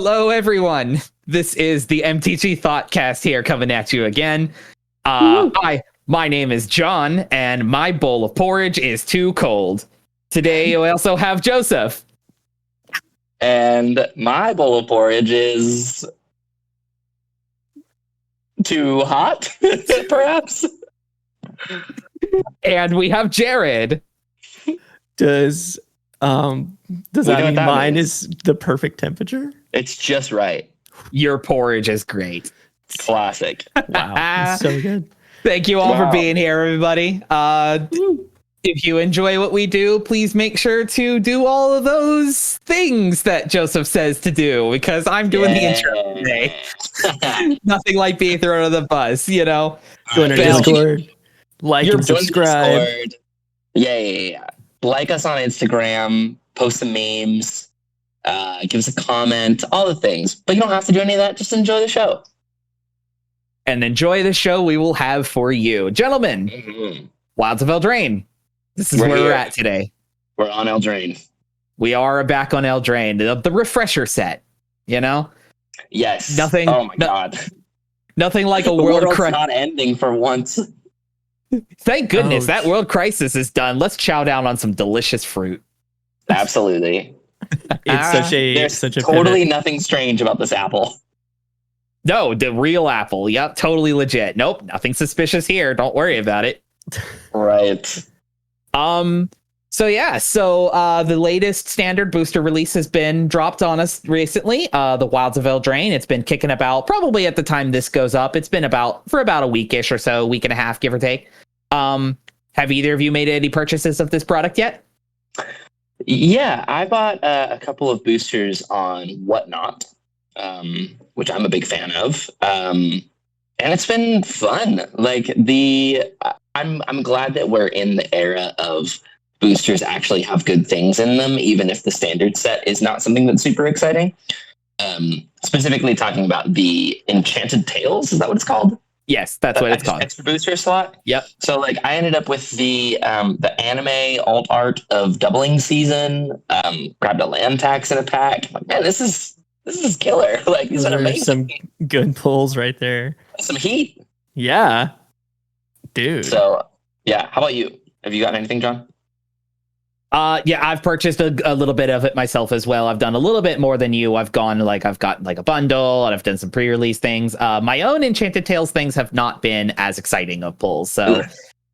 Hello, everyone. This is the MTG Thoughtcast here coming at you again. My name is John, and my bowl of porridge is too cold. Today, we also have Joseph. And my bowl of porridge is too hot, perhaps. And we have Jared. Does that mean mine is the perfect temperature? It's just right. Your porridge is great. Classic. Wow, that's so good. Thank you all for being here, everybody. If you enjoy what we do, please make sure to do all of those things that Joseph says to do, because I'm doing the intro today. Nothing like being thrown under the bus, you know? Join our Discord, like and subscribe. Yeah. Like us on Instagram, post some memes, give us a comment, all the things. But you don't have to do any of that. Just enjoy the show. And enjoy the show we will have for you. Gentlemen, Wilds of Eldraine. This is where we're at today. We're on Eldraine. We are back on Eldraine, the refresher set, you know? Yes. Nothing. Oh my God. Nothing like a the world world's crisis. not ending for once. Thank goodness that world crisis is done. Let's chow down on some delicious fruit. Absolutely. There's such a totally pivot. nothing strange about this apple. No, the real apple. Yep, totally legit. Nope, nothing suspicious here. Don't worry about it. Right. So the latest standard booster release has been dropped on us recently. The Wilds of Eldraine. It's been kicking about, probably at the time this goes up, it's been about a weekish or so, week and a half, give or take. Have either of you made any purchases of this product yet? Yeah, I bought a couple of boosters on Whatnot, which I'm a big fan of. And it's been fun. Like I'm glad that we're in the era of boosters actually have good things in them, even if the standard set is not something that's super exciting. Specifically talking about the Enchanted Tales, is that what it's called? Yes, that's what it's called. Extra booster slot. Yep. So I ended up with the anime alt art of Doubling Season. Grabbed a land tax in a pack. Like, man, this is killer. Like, these are amazing. Some good pulls right there. Some heat. Yeah, dude. So yeah, how about you? Have you got anything, John? I've purchased a little bit of it myself as well. I've done a little bit more than you. I've got a bundle, and I've done some pre-release things. My own Enchanted Tales things have not been as exciting of pulls. So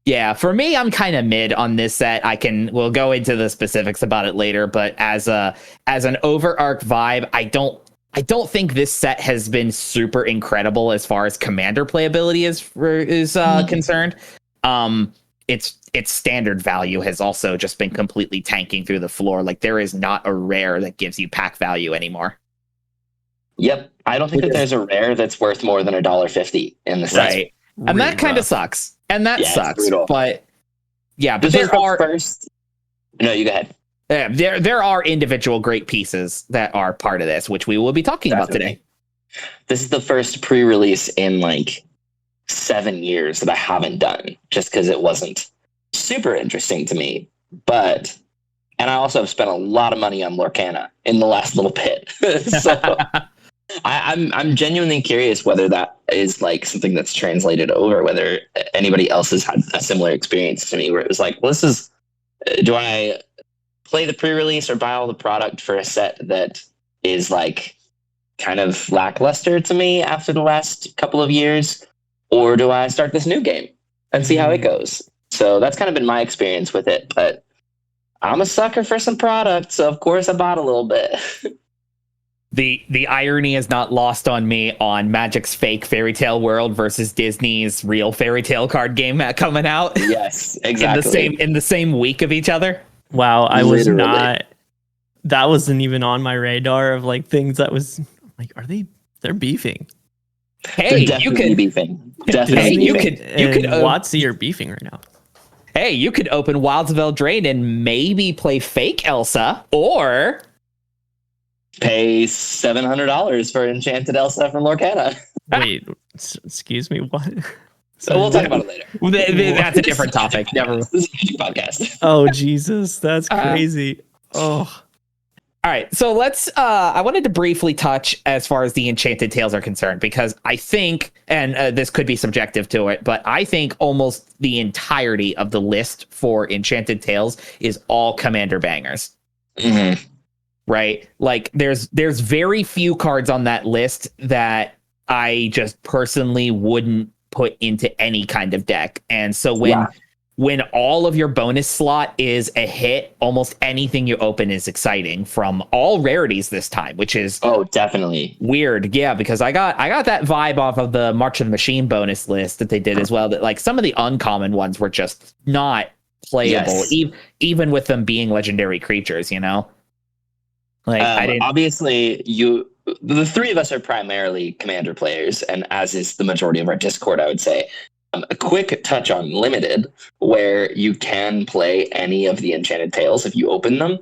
yeah, for me, I'm kind of mid on this set. We'll go into the specifics about it later, but as an overarch vibe, I don't think this set has been super incredible as far as commander playability is concerned. Its standard value has also just been completely tanking through the floor. Like, there is not a rare that gives you pack value anymore. Yep. I don't think that there's a rare that's worth more than $1.50 in the set. Right. And that kind of sucks. And that sucks. But yeah, but there are No, you go ahead. There are individual great pieces that are part of this, which we will be talking about today. This is the first pre-release in 7 years that I haven't done, just because it wasn't super interesting to me. And I also have spent a lot of money on Lorcana in the last little bit. So I'm genuinely curious whether that is something that's translated over, whether anybody else has had a similar experience to me where it was do I play the pre-release or buy all the product for a set that is kind of lackluster to me after the last couple of years? Or do I start this new game and see how it goes? So that's kind of been my experience with it. But I'm a sucker for some product, so of course I bought a little bit. The irony is not lost on me on Magic's fake Fairy Tale World versus Disney's real Fairy Tale card game coming out. Yes, exactly. in the same week of each other. Wow, I was not. That wasn't even on my radar of things that was they're beefing. Hey, you could beefing. Hey, you could WotC are beefing right now. Hey, you could open Wilds of Eldraine and maybe play fake Elsa, or pay $700 for Enchanted Elsa from Lorcana. Wait, excuse me, what? So we'll talk about it later. That's a different topic. Never. This is a Magic podcast. Oh Jesus, that's crazy. All right, so let's. I wanted to briefly touch as far as the Enchanted Tales are concerned, because I think, and this could be subjective to it, but I think almost the entirety of the list for Enchanted Tales is all commander bangers. Mm-hmm. Right? Like, there's very few cards on that list that I just personally wouldn't put into any kind of deck, and so when all of your bonus slot is a hit, almost anything you open is exciting from all rarities this time, which is definitely weird. Yeah, because I got that vibe off of the March of the Machine bonus list that they did as well. That like some of the uncommon ones were just not playable, even with them being legendary creatures. You know, like I didn't. Obviously, the three of us are primarily commander players, and as is the majority of our Discord, I would say. A quick touch on Limited, where you can play any of the Enchanted Tales if you open them.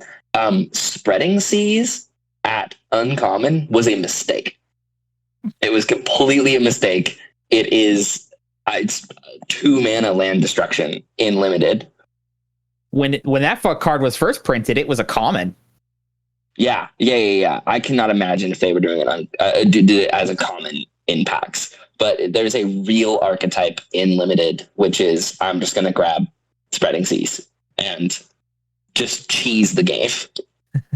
Spreading Seas at Uncommon was a mistake. It was completely a mistake. It's 2 mana land destruction in Limited. When that card was first printed, it was a common. Yeah. I cannot imagine if they were doing it did it as a common in packs. But there's a real archetype in Limited, which is I'm just going to grab Spreading Seas and just cheese the game.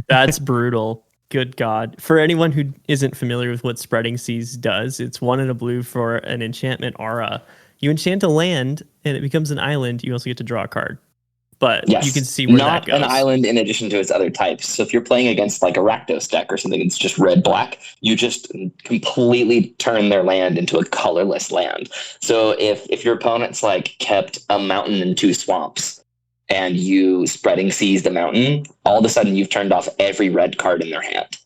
That's brutal. Good God. For anyone who isn't familiar with what Spreading Seas does, it's 1 and a blue for an enchantment aura. You enchant a land and it becomes an island. You also get to draw a card. But you can see where that goes. Not an island in addition to its other types. So if you're playing against like a Rakdos deck or something that's just red-black, you just completely turn their land into a colorless land. So if your opponent's like kept a mountain and 2 swamps and you Spreading Seas the mountain, all of a sudden you've turned off every red card in their hand.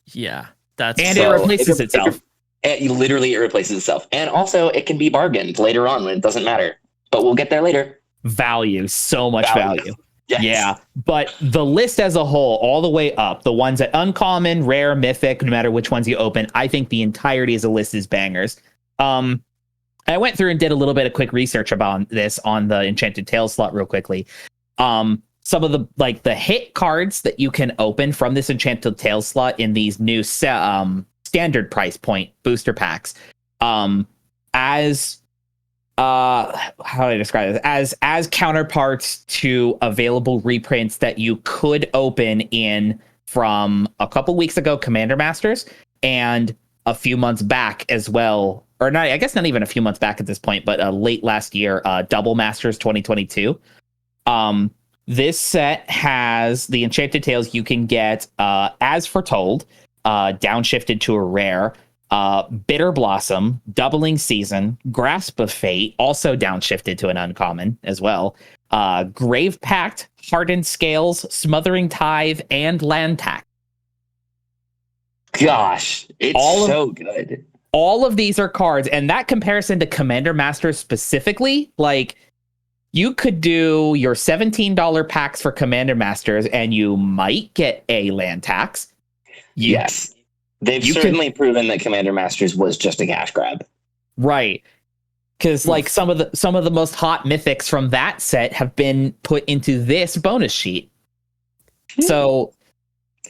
Yeah. It replaces itself. It replaces itself. And also it can be bargained later on when it doesn't matter. But we'll get there later. So much value. Yes. Yeah, but the list as a whole, all the way up, the ones at uncommon, rare, mythic, no matter which ones you open, I think the entirety of the list is bangers. I went through and did a little bit of quick research about this on the Enchanted Tales slot real quickly. Some of the hit cards that you can open from this Enchanted Tales slot in these new standard price point booster packs, how do I describe this? As counterparts to available reprints that you could open in from a couple weeks ago, Commander Masters, and a few months back as well, or not. I guess not even a few months back at this point, but late last year, Double Masters 2022. This set has the Enchanted Tales you can get as foretold, downshifted to a rare. Bitter Blossom, Doubling Season, Grasp of Fate, also downshifted to an uncommon as well. Grave Pact, Hardened Scales, Smothering Tithe, and Land Tax. Gosh, it's so good. All of these are cards, and that comparison to Commander Masters specifically, like, you could do your $17 packs for Commander Masters, and you might get a land tax. Yes. They've certainly proven that Commander Masters was just a cash grab. Right. Because like some of the most hot mythics from that set have been put into this bonus sheet. So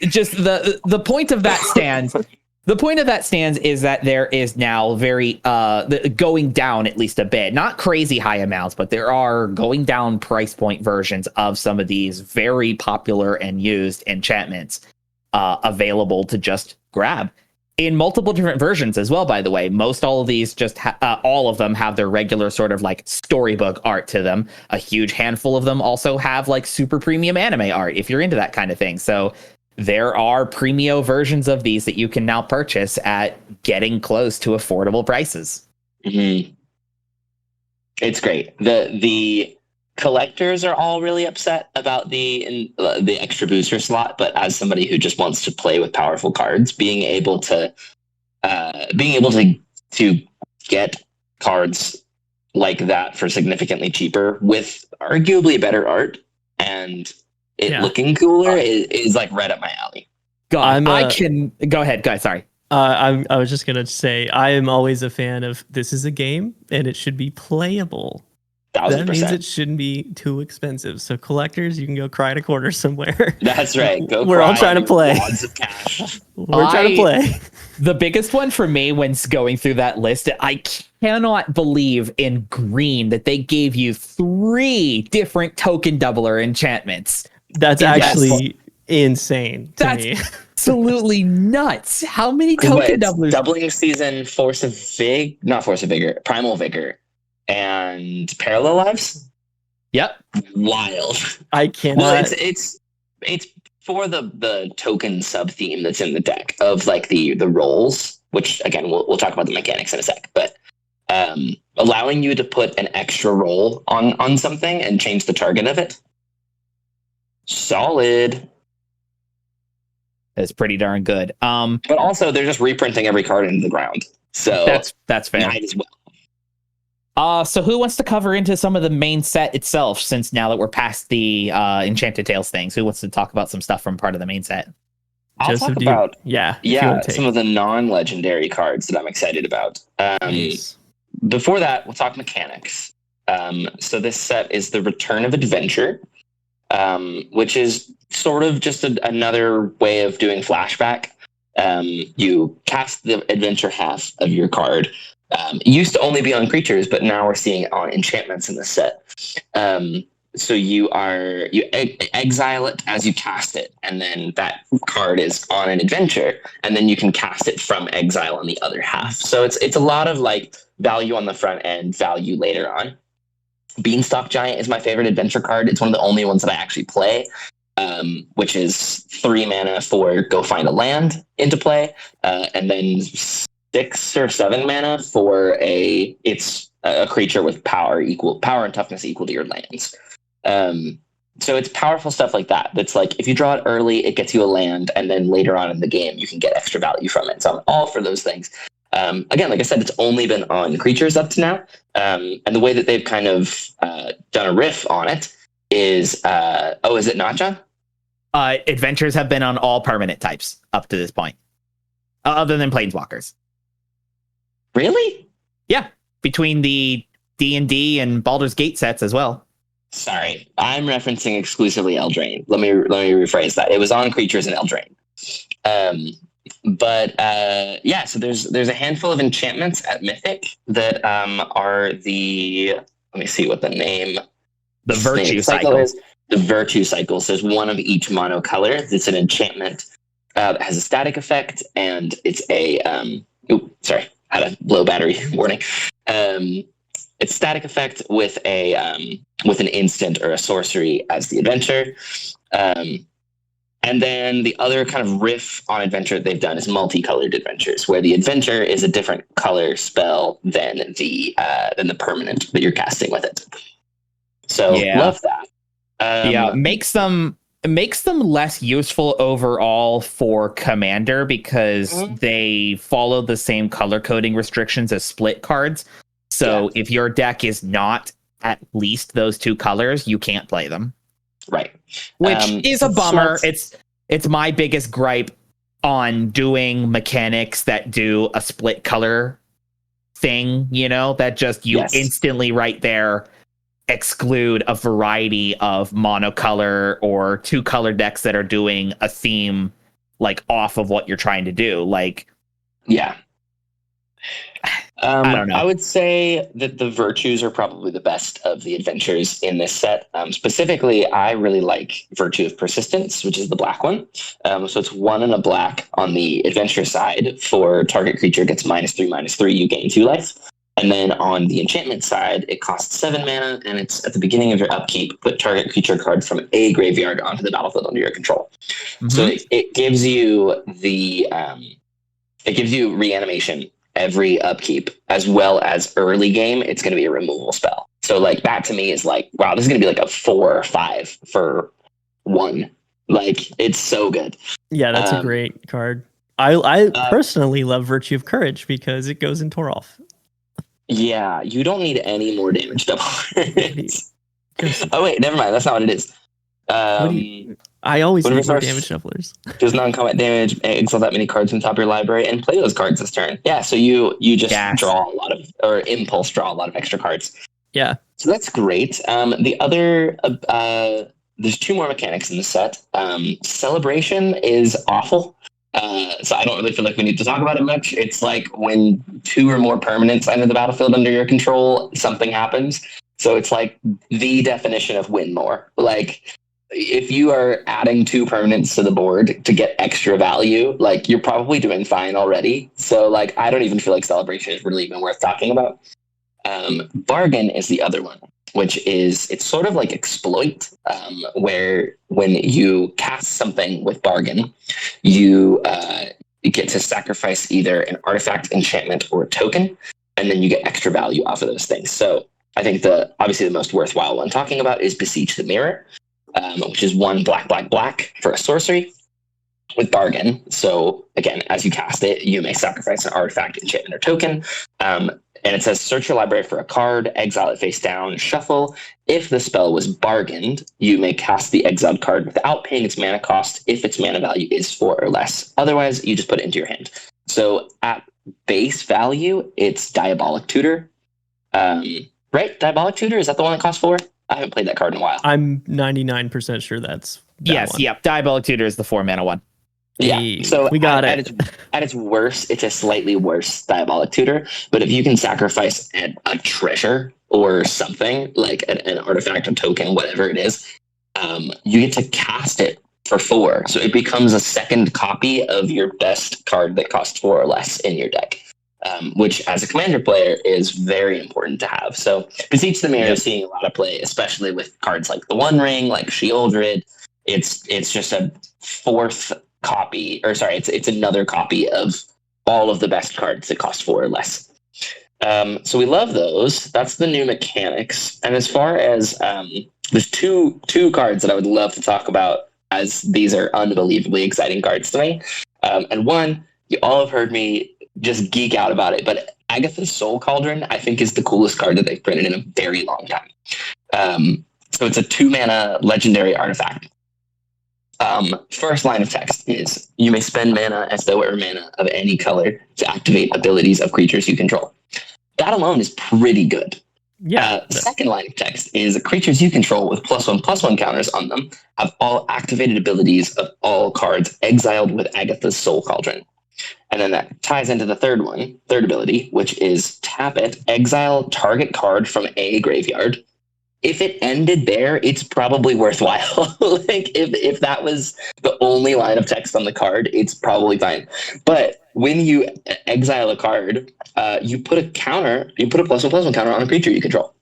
just the point of that stands. The point of that stands is that there is now very going down at least a bit, not crazy high amounts, but there are going down price point versions of some of these very popular and used enchantments available to just grab in multiple different versions as well. By the way, all of these all of them have their regular sort of like storybook art to them. A huge handful of them also have like super premium anime art if you're into that kind of thing. So there are premium versions of these that you can now purchase at getting close to affordable prices. Mm-hmm. It's great. The collectors are all really upset about the extra booster slot, but as somebody who just wants to play with powerful cards, being able to get cards like that for significantly cheaper with arguably better art and it looking cooler is like right up my alley. God, go ahead, guys. Sorry. I was just gonna say I am always a fan of this is a game and it should be playable. That means 1,000%. it shouldn't be too expensive. So collectors, you can go cry at a corner somewhere. That's right. Go. We're all cry trying to in play. wads of cash. We're trying to play. The biggest one for me when going through that list, I cannot believe in green that they gave you 3 different token doubler enchantments. That's actually insane to me. Absolutely nuts. How many Wait, token it's doublers? doubling season, not Force of Vigor, Primal Vigor, and Parallel Lives. Yep. Wild. I cannot. Well, it's for the token sub theme that's in the deck of like the roles, which again we'll talk about the mechanics in a sec, but allowing you to put an extra role on something and change the target of it. Solid. That's pretty darn good. But also they're just reprinting every card into the ground. So that's fair. might as well. So who wants to cover into some of the main set itself, since now that we're past the Enchanted Tales things? Who wants to talk about some stuff from part of the main set? I'll talk about yeah, some of the non-legendary cards that I'm excited about. Nice. Before that, we'll talk mechanics. So this set is the Return of Adventure, which is sort of just another way of doing flashback. You cast the adventure half of your card. It used to only be on creatures, but now we're seeing it on enchantments in the set. So you exile it as you cast it, and then that card is on an adventure, and then you can cast it from exile on the other half. So it's a lot of like value on the front end, value later on. Beanstalk Giant is my favorite adventure card. It's one of the only ones that I actually play, which is 3 mana for go find a land into play, and then 6 or 7 mana for it's a creature with power and toughness equal to your lands. So it's powerful stuff like that. That's like if you draw it early, it gets you a land, and then later on in the game you can get extra value from it. So I'm all for those things. Again, like I said, it's only been on creatures up to now. And the way that they've kind of done a riff on it is, is it not, John? Adventures have been on all permanent types up to this point, other than Planeswalkers. Really? Yeah, between the D&D and Baldur's Gate sets as well. Sorry, I'm referencing exclusively Eldraine. Let me rephrase that. It was on creatures in Eldraine. So there's a handful of enchantments at Mythic that are the, let me see what the name. The Virtue Cycle is. The Virtue Cycle. So there's one of each monocolor. It's an enchantment that has a static effect, and it's a had a low battery warning. It's static effect with an instant or a sorcery as the adventure. And then the other kind of riff on adventure they've done is multicolored adventures, where the adventure is a different color spell than the permanent that you're casting with it. So love that. Makes them less useful overall for Commander because they follow the same color coding restrictions as split cards. So if your deck is not at least those 2 colors, you can't play them. Right. Which is a bummer. It's my biggest gripe on doing mechanics that do a split color thing, that just instantly right there exclude a variety of monocolor or 2-color decks that are doing a theme like off of what you're trying to do. Like, yeah. I don't know. I would say that the Virtues are probably the best of the adventures in this set. Specifically, I really like Virtue of Persistence, which is the black one. So it's 1 and a black on the adventure side. For target creature gets -3/-3, you gain 2 life. And then on the enchantment side, it costs 7 mana, and it's at the beginning of your upkeep, put target creature card from a graveyard onto the battlefield under your control. Mm-hmm. So it gives you reanimation every upkeep, as well as early game. It's going to be a removal spell. So like that to me is like, wow, this is going to be like a 4 or 5 for 1. Like, it's so good. Yeah, that's a great card. I personally love Virtue of Courage because it goes in Torolf. Yeah, you don't need any more damage doublers. Oh wait, never mind. That's not what it is. I always need more damage doublers. There's non-combat damage. Exile that many cards from the top of your library and play those cards this turn. Yeah, so you just draw a lot of, or impulse draw a lot of extra cards. Yeah. So that's great. The other, there's two more mechanics in the set. Celebration is awful. So I don't really feel like we need to talk about it much. It's like when two or more permanents enter the battlefield under your control, something happens. So it's like the definition of win more. Like if you are adding two permanents to the board to get extra value, like you're probably doing fine already. So like I don't even feel like celebration is really even worth talking about. Bargain is the other one, which is it's sort of like exploit, where when you cast something with bargain, you get to sacrifice either an artifact, enchantment, or a token, and then you get extra value off of those things. So I think obviously the most worthwhile one talking about is Beseech the Mirror, which is 1 black for a sorcery with bargain. So again, as you cast it, you may sacrifice an artifact, enchantment, or token. And it says, search your library for a card, exile it face down, shuffle. If the spell was bargained, you may cast the exiled card without paying its mana cost if its mana value is 4 or less. Otherwise, you just put it into your hand. So at base value, it's Diabolic Tutor. Right? Diabolic Tutor? Is that the one that costs 4? I haven't played that card in a while. I'm 99% sure that's that Yes, one. yep. Diabolic Tutor is the 4 mana one. Yeah, so we got it. At its worst, it's a slightly worse Diabolic Tutor. But if you can sacrifice a treasure or something, like an artifact, a token, whatever it is, you get to cast it for 4. So it becomes a second copy of your best card that costs 4 or less in your deck, which as a commander player is very important to have. So Beseech the Mirror is seeing a lot of play, especially with cards like the One Ring, like Sheoldred. It's just a fourth copy, or sorry, it's another copy of all of the best cards that cost 4 or less. So we love those. That's the new mechanics. And as far as there's two cards that I would love to talk about, as these are unbelievably exciting cards to me. And one, you all have heard me just geek out about it, but Agatha'S Soul Cauldron I think is the coolest card that they've printed in a very long time. So it's a 2 mana legendary artifact. First line of text is, you may spend mana as though it were mana of any color to activate abilities of creatures you control. That alone is pretty good. Yeah. Second line of text is, creatures you control with +1/+1 counters on them have all activated abilities of all cards exiled with Agatha'S Soul Cauldron. And then that ties into the third ability, which is tap it, exile target card from a graveyard. If it ended there, it's probably worthwhile. Like if that was the only line of text on the card, it's probably fine. But when you exile a card, you put a +1/+1 counter on a creature you control.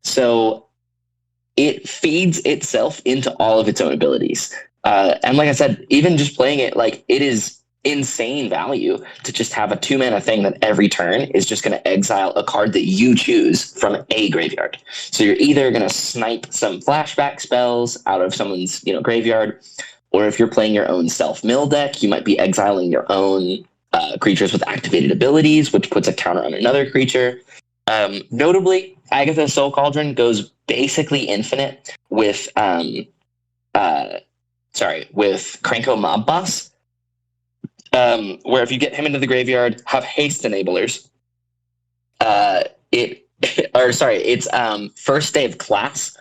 So it feeds itself into all of its own abilities. And like I said, even just playing it, like it is insane value to just have a 2 mana thing that every turn is just going to exile a card that you choose from a graveyard. So you're either going to snipe some flashback spells out of someone's graveyard, or if you're playing your own self-mill deck, you might be exiling your own creatures with activated abilities, which puts a counter on another creature. Notably, Agatha'S Soul Cauldron goes basically infinite with Krenko Mob Boss. Where if you get him into the graveyard, have haste enablers. It's First Day of Class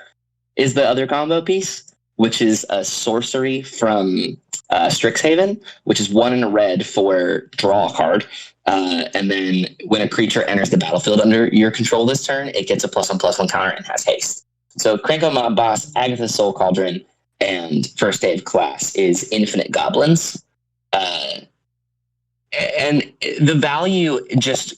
is the other combo piece, which is a sorcery from Strixhaven, which is 1 in a red for draw a card. And then when a creature enters the battlefield under your control this turn, it gets a +1/+1 counter and has haste. So Krenko Mob Boss, Agatha'S Soul Cauldron, and First Day of Class is infinite goblins. And the value just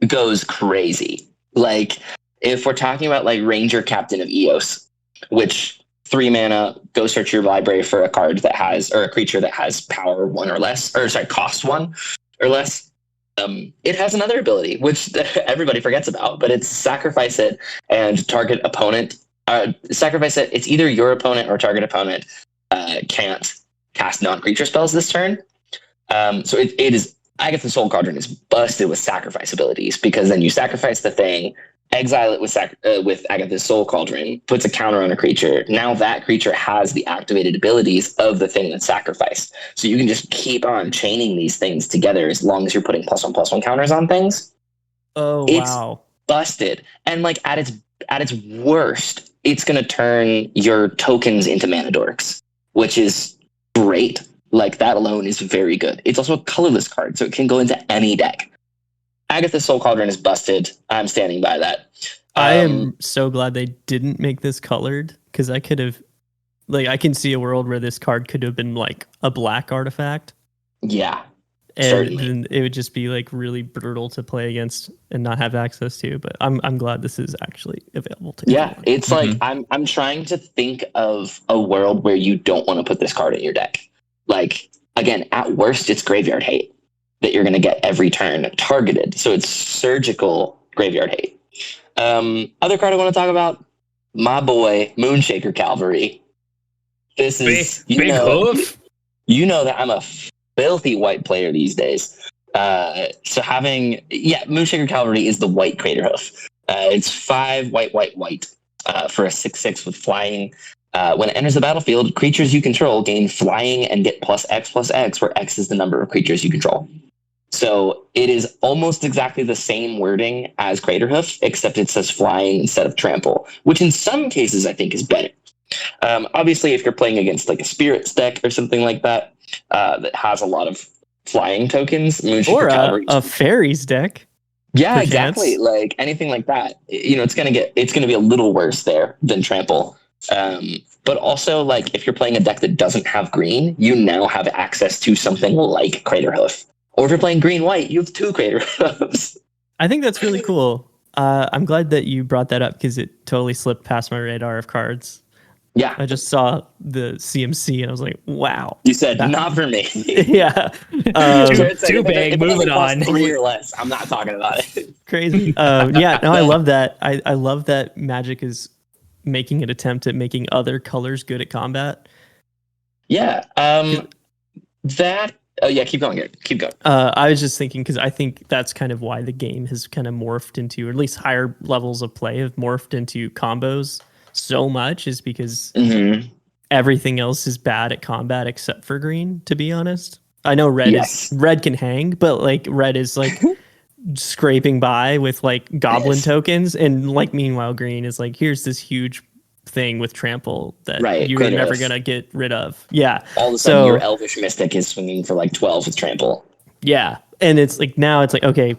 goes crazy. Like, if we're talking about like Ranger Captain of Eos, which 3 mana, go search your library for a card that has, or a creature that has power 1 or less, or sorry, cost 1 or less. It has another ability, which everybody forgets about, but it's sacrifice it and target opponent. Sacrifice it. It's either your opponent or target opponent can't cast non-creature spells this turn. So it is, Agatha'S Soul Cauldron is busted with sacrifice abilities, because then you sacrifice the thing, exile it with Agatha'S Soul Cauldron, puts a counter on a creature. Now that creature has the activated abilities of the thing that's sacrificed. So you can just keep on chaining these things together as long as you're putting +1/+1 counters on things. Oh, It's wow. busted. And like at its at its worst, it's going to turn your tokens into mana dorks, which is great. Like, that alone is very good. It's also a colorless card, so it can go into any deck. Agatha'S Soul Cauldron is busted. I'm standing by that. I am so glad they didn't make this colored, because I could have, like, I can see a world where this card could have been like a black artifact. Yeah. And Certainly. then it would just be like really brutal to play against and not have access to. But I'm glad this is actually available to Yeah, everyone. it's like I'm trying to think of a world where you don't want to put this card in your deck. Like, again, at worst, it's graveyard hate that you're going to get every turn targeted. So it's surgical graveyard hate. Other card I want to talk about, my boy Moonshaker Cavalry. This is big hoof. You know that I'm a filthy white player these days. So having Moonshaker Cavalry is the white Crater Hoof. It's 5 white for a 6/6 with flying. When it enters the battlefield, creatures you control gain flying and get +X/+X, where X is the number of creatures you control. So it is almost exactly the same wording as Craterhoof, except it says flying instead of trample, which in some cases I think is better. Obviously, if you're playing against like a Spirits deck or something like that, that has a lot of flying tokens, or a Fairies deck. Yeah, perchance. Exactly. Like anything like that, it's gonna be a little worse there than trample. But also, like, if you're playing a deck that doesn't have green, you now have access to something like Craterhoof. Or if you're playing green-white, you have 2 Craterhoofs. I think that's really cool. I'm glad that you brought that up because it totally slipped past my radar of cards. Yeah. I just saw the CMC and I was like, wow. You said, not for me. Yeah. Too big, moving on. 3 or less, I'm not talking about it. Crazy. Yeah, no, I love that. I love that Magic is making an attempt at making other colors good at combat. Yeah. Keep going. Keep going. I was just thinking, because I think that's kind of why the game has kind of morphed into, or at least higher levels of play have morphed into combos so much, is because everything else is bad at combat except for green, to be honest. I know red can hang, but like red is like scraping by with like goblin tokens, and like meanwhile green is like, here's this huge thing with trample that you're never gonna get rid of. Yeah. All of a sudden your Elvish Mystic is swinging for like 12 with trample. Yeah. And it's like, now it's like, okay,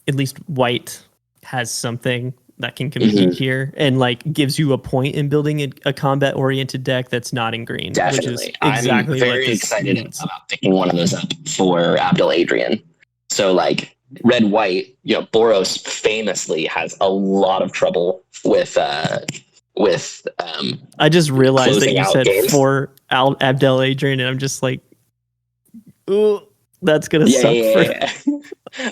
at least white has something that can compete here and like gives you a point in building a combat oriented deck that's not in green. Definitely. Which is exactly I'm very excited about picking one of those up for Abdel Adrian. So like red white, Boros famously has a lot of trouble with I just realized that you said games. for Abdel Adrian, and I'm just like, ooh, that's gonna suck.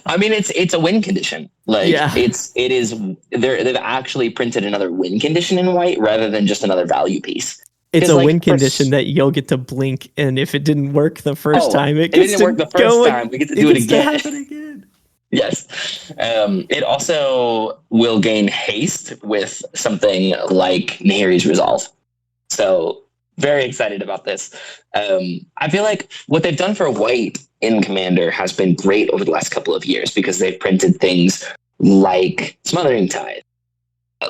I mean, it's a win condition. Like it is. They've actually printed another win condition in white rather than just another value piece. It's a win condition that you'll get to blink, and if it didn't work the first time, it didn't work the first time. We get to do it again. Yes. It also will gain haste with something like Nahiri's Resolve. So very excited about this. I feel like what they've done for white in Commander has been great over the last couple of years, because they've printed things like Smothering Tide,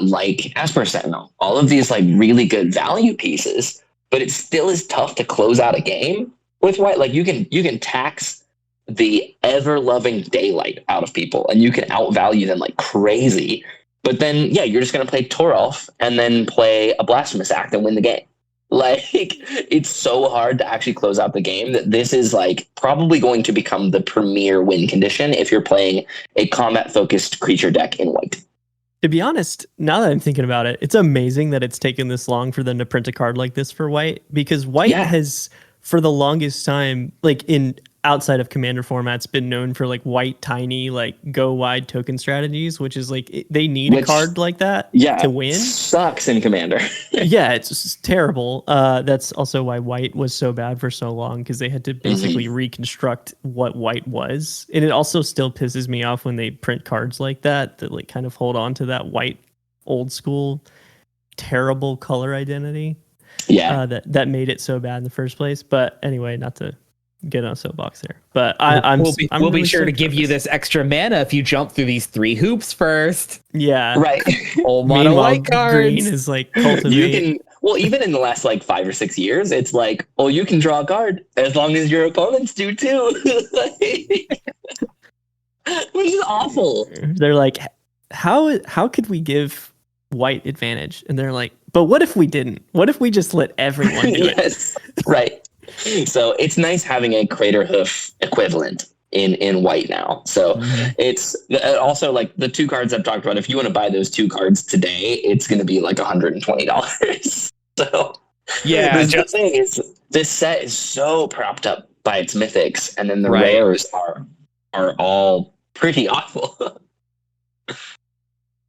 like Esper Sentinel, all of these like really good value pieces, but it still is tough to close out a game with white. Like you can tax the ever-loving daylight out of people, and you can outvalue them like crazy. But then, you're just going to play Toralf and then play a Blasphemous Act and win the game. Like, it's so hard to actually close out the game that this is like probably going to become the premier win condition if you're playing a combat-focused creature deck in white. To be honest, now that I'm thinking about it, it's amazing that it's taken this long for them to print a card like this for white, because white has, for the longest time, like in outside of Commander formats, been known for like white tiny like go wide token strategies, which is like they need a card like that to win. Sucks in Commander. It's just terrible. That's also why white was so bad for so long, because they had to basically reconstruct what white was. And it also still pisses me off when they print cards like that like kind of hold on to that white old school terrible color identity. That made it so bad in the first place. But anyway, not to get on a soapbox there. But I'm we'll really be sure to stoked give on you this. this extra mana if you jump through these 3 hoops first. Yeah. Right. Old mono Meanwhile, white cards. green is like cultivate. You can, well, even in the last like 5 or 6 years, it's like, oh, you can draw a card as long as your opponents do too. Which is awful. They're like, how could we give white advantage? And they're like, but what if we didn't? What if we just let everyone do it? Yes, right. So it's nice having a Crater Hoof equivalent in white now. So it's also like the 2 cards I've talked about. If you want to buy those 2 cards today, it's going to be like $120. So Yeah, the thing is, this set is so propped up by its mythics, and then the Right. rares are all pretty awful.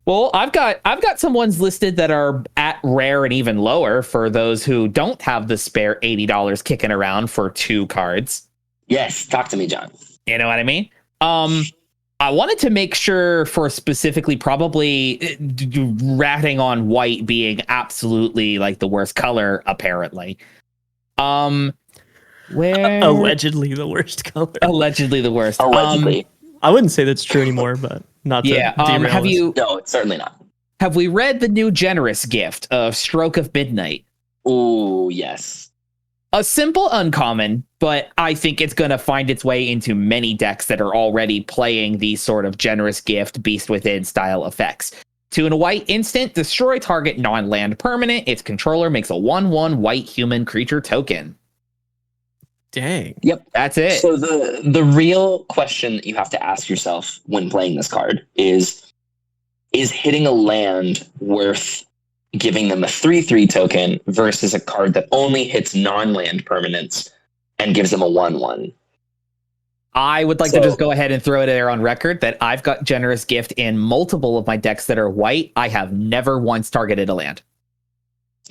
Well, I've got some ones listed that are at rare and even lower for those who don't have the spare $80 kicking around for 2 cards. Yes, talk to me, John. You know what I mean? I wanted to make sure for specifically probably ratting on white being absolutely like the worst color, apparently. Where Allegedly the worst color. allegedly the worst. Allegedly. I wouldn't say that's true anymore, but not to Yeah. derail Have us. No, it's certainly not. have we read the new generous gift of Stroke of Midnight? Oh, yes. A simple uncommon, but I think it's going to find its way into many decks that are already playing these sort of generous gift beast within style effects. 2 and a white instant, destroy target non-land permanent. Its controller makes a 1/1 white human creature token. Dang. Yep. That's it. So the real question that you have to ask yourself when playing this card is hitting a land worth giving them a 3/3 token versus a card that only hits non-land permanents and gives them a 1/1? I would like to just go ahead and throw it there on record that I've got generous gift in multiple of my decks that are white. I have never once targeted a land.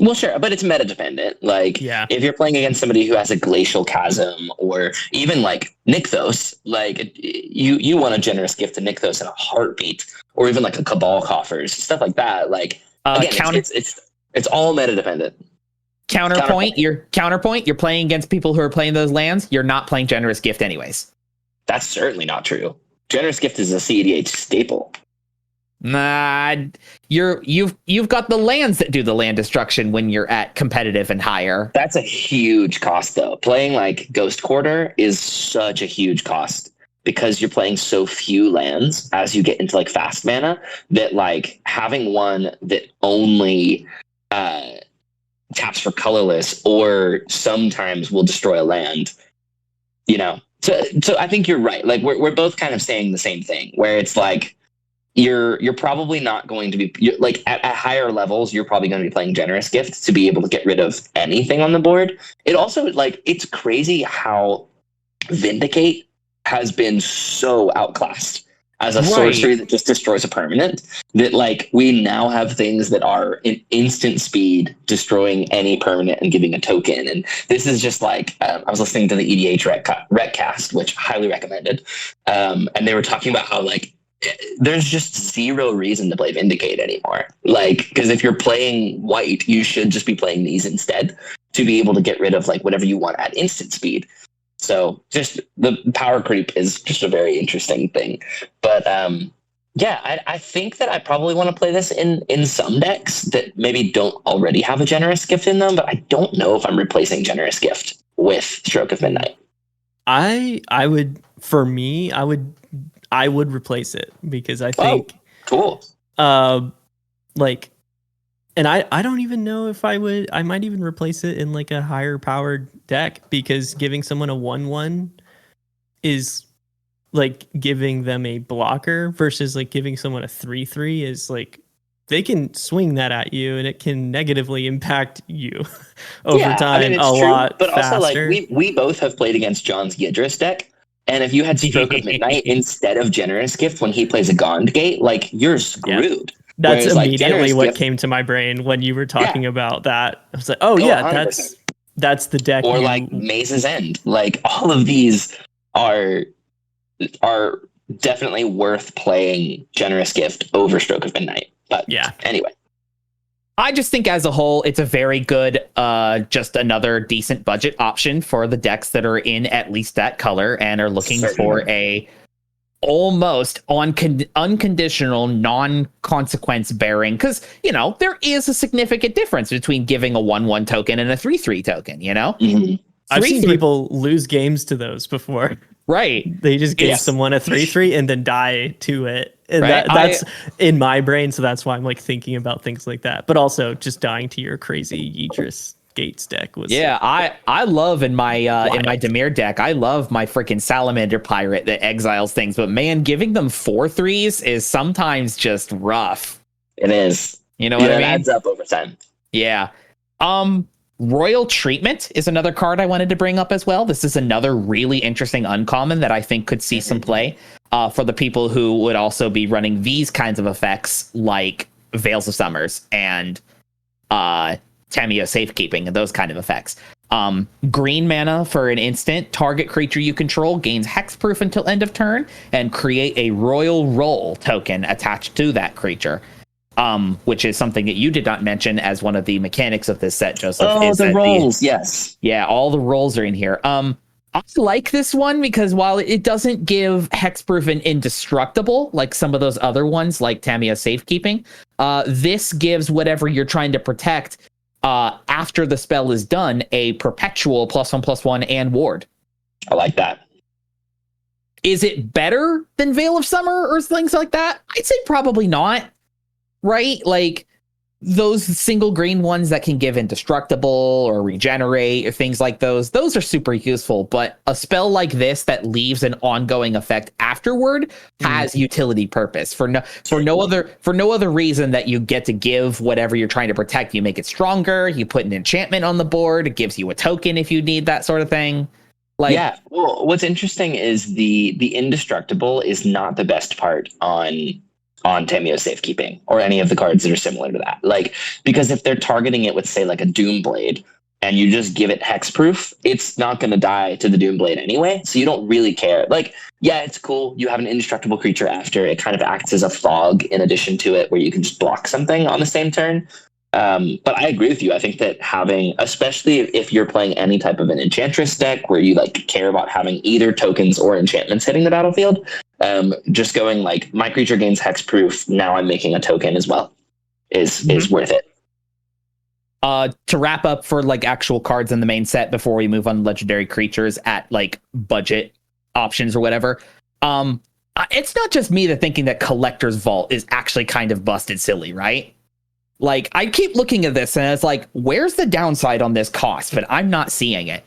Well, sure, but it's meta dependent. Like, Yeah. if you're playing against somebody who has a Glacial Chasm or even like Nykthos, like you want a generous gift to Nykthos in a heartbeat, or even like a Cabal Coffers, stuff like that. Like, again, it's all meta dependent. Counterpoint. You're playing against people who are playing those lands. You're not playing generous gift anyways. That's certainly not true. Generous gift is a CEDH staple. Nah, you've got the lands that do the land destruction when you're at competitive and higher. That's a huge cost, though. Playing like Ghost Quarter is such a huge cost because you're playing so few lands as you get into like fast mana that like having one that only taps for colorless or sometimes will destroy a land, you know. So I think you're right. Like we're both kind of saying the same thing, where it's like you're probably not going to be like at higher levels. You're probably going to be playing generous gift to be able to get rid of anything on the board. It also like it's crazy how Vindicate has been so outclassed as a sorcery that just destroys a permanent, that like we now have things that are in instant speed destroying any permanent and giving a token. And this is just like I was listening to the EDH Recast, which highly recommended, and they were talking about how like there's just zero reason to play Vindicate anymore. Like, because if you're playing white, you should just be playing these instead to be able to get rid of like whatever you want at instant speed. So just the power creep is just a very interesting thing. But yeah, I think that I probably want to play this in some decks that maybe don't already have a generous gift in them, but I don't know if I'm replacing generous gift with Stroke of Midnight. I would replace it because I think cool. Like, and I don't even know if I might even replace it in like a higher powered deck, because giving someone a 1/1 is like giving them a blocker versus like giving someone a 3/3 is like they can swing that at you and it can negatively impact you over time. I mean, it's true, lot but faster. Also like we both have played against John's Yidris deck. And if you had Stroke of Midnight instead of Generous Gift when he plays a Gond Gate, like you're screwed. Yeah. That's Whereas, immediately like, what came to my brain when you were talking about that. I was like, oh yeah, 100%. that's the deck. Or like Maze's End. Like all of these are definitely worth playing Generous Gift over Stroke of Midnight. But yeah. Anyway. I just think as a whole, it's a very good, just another decent budget option for the decks that are in at least that color and are looking for a almost unconditional, non-consequence bearing. Because, there is a significant difference between giving a 1/1 token and a 3/3 token, Mm-hmm. I've seen people lose games to those before. Right. They just give someone a 3/3 and then die to it. And right? that's in my brain, so that's why I'm like thinking about things like that. But also just dying to your crazy Yidris Gates deck was I love in my Dimir deck, I love my freaking Salamander Pirate that exiles things, but man, giving them 4/3s is sometimes just rough. It is. You know what I mean? It adds up over time. Yeah. Royal Treatment is another card I wanted to bring up as well. This is another really interesting uncommon that I think could see some play for the people who would also be running these kinds of effects like Veils of Summers and Tamiyo Safekeeping and those kind of effects. Green mana for an instant. Target creature you control gains hexproof until end of turn and create a Royal Roll token attached to that creature. Which is something that you did not mention as one of the mechanics of this set, Joseph. Oh, the rolls, yes. Yeah, all the rolls are in here. I like this one because while it doesn't give hexproof and indestructible like some of those other ones, like Tamiyo Safekeeping, this gives whatever you're trying to protect after the spell is done a perpetual +1/+1 and ward. I like that. Is it better than Veil of Summer or things like that? I'd say probably not. Right? Like those single green ones that can give indestructible or regenerate or things like those are super useful. But a spell like this that leaves an ongoing effect afterward has utility purpose for no other reason that you get to give whatever you're trying to protect. You make it stronger. You put an enchantment on the board. It gives you a token if you need that sort of thing. Like, yeah. Well, what's interesting is the indestructible is not the best part on Tamiyo Safekeeping or any of the cards that are similar to that. Like, because if they're targeting it with, say, like a Doomblade and you just give it hexproof, it's not going to die to the Doomblade anyway. So you don't really care. Like, yeah, it's cool. You have an indestructible creature after. It kind of acts as a fog in addition to it where you can just block something on the same turn. But I agree with you. I think that having, especially if you're playing any type of an Enchantress deck where you like care about having either tokens or enchantments hitting the battlefield, just going like my creature gains hexproof, now I'm making a token as well is worth it. To wrap up for like actual cards in the main set before we move on legendary creatures at like budget options or whatever. It's not just me that thinking that Collector's Vault is actually kind of busted silly, right? Like, I keep looking at this and it's like, where's the downside on this cost? But I'm not seeing it.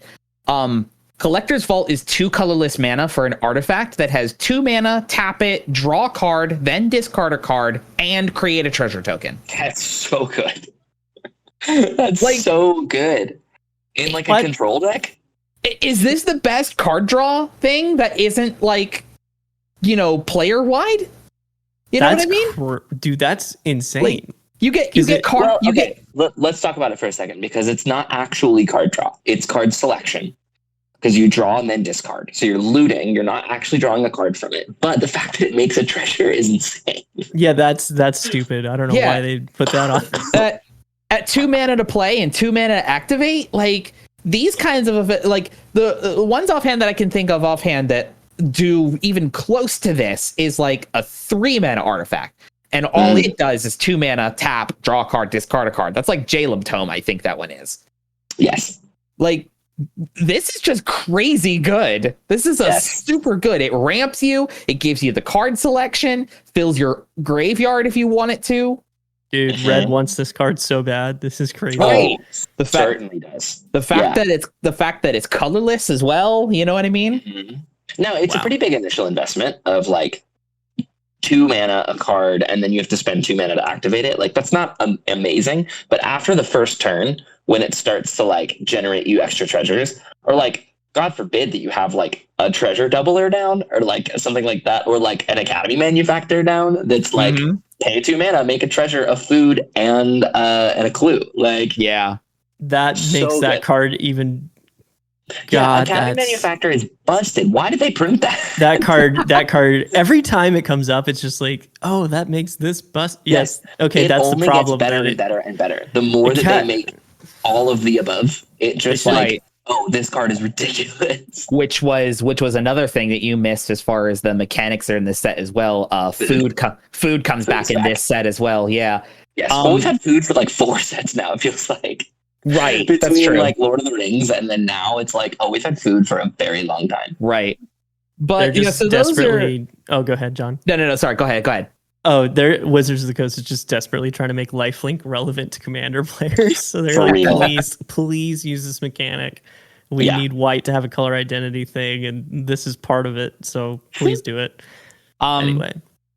Collector's Vault is 2 colorless mana for an artifact that has 2 mana, tap it, draw a card, then discard a card, and create a treasure token. That's so good. That's like, so good. In like a control deck? Is this the best card draw thing that isn't like, player wide? You know what I mean? Dude, that's insane. Like, You get card. Well, okay. Let's talk about it for a second because it's not actually card draw. It's card selection because you draw and then discard. So you're looting. You're not actually drawing a card from it. But the fact that it makes a treasure is insane. Yeah, that's stupid. I don't know why they put that on. At 2 mana to play and 2 mana to activate, like these kinds of like the ones offhand that I can think of offhand that do even close to this is like a 3 mana artifact. And all it does is 2 mana, tap, draw a card, discard a card. That's like Jalem Tome, I think that one is. Yes. Like, this is just crazy good. This is super good. It ramps you. It gives you the card selection, fills your graveyard if you want it to. Dude, Red wants this card so bad. This is crazy. Right. Certainly does. The fact that it's colorless as well. You know what I mean? Mm-hmm. No, it's a pretty big initial investment of like 2 mana a card, and then you have to spend 2 mana to activate it. Like, that's not amazing. But after the first turn, when it starts to like generate you extra treasures, or like, God forbid that you have like a treasure doubler down, or like something like that, or like an Academy Manufactor down that's like pay 2 mana, make a treasure, a food, and a clue. Like, yeah, that makes that card even God, Academy Manufactor is busted. Why did they print that? that card. Every time it comes up, it's just like, oh, that makes this bust. Yes. Okay, it that's the only problem. gets better and better and better. The more that they make all of the above, it just like, oh, this card is ridiculous. Which was another thing that you missed as far as the mechanics are in this set as well. Food comes back in this set as well. Yeah. Yes. Well, we've had food for like 4 sets now. It feels like. Right. Between that's true. like Lord of the Rings and then now it's like, oh, we've had food for a very long time. Right. But they're just so desperately. Oh, go ahead, John. No. Sorry. Go ahead. Oh, they're Wizards of the Coast is just desperately trying to make lifelink relevant to Commander players. So they're For like, real. please use this mechanic. We need white to have a color identity thing, and this is part of it. So please do it. Anyway.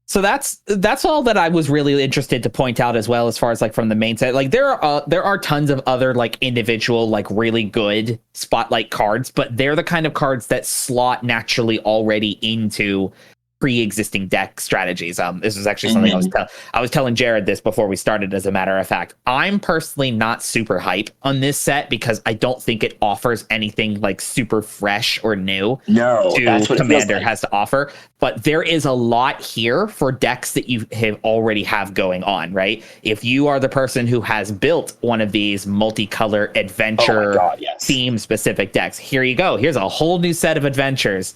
So that's all that I was really interested to point out as well, as far as like from the main set. Like there are tons of other like individual like really good spotlight cards, but they're the kind of cards that slot naturally already into pre-existing deck strategies. This was actually something I was telling Jared this before we started. As a matter of fact, I'm personally not super hype on this set because I don't think it offers anything like super fresh or new to Commander has to offer. But there is a lot here for decks that you already have going on, right? If you are the person who has built one of these multicolor adventure theme specific decks, here you go. Here's a whole new set of adventures.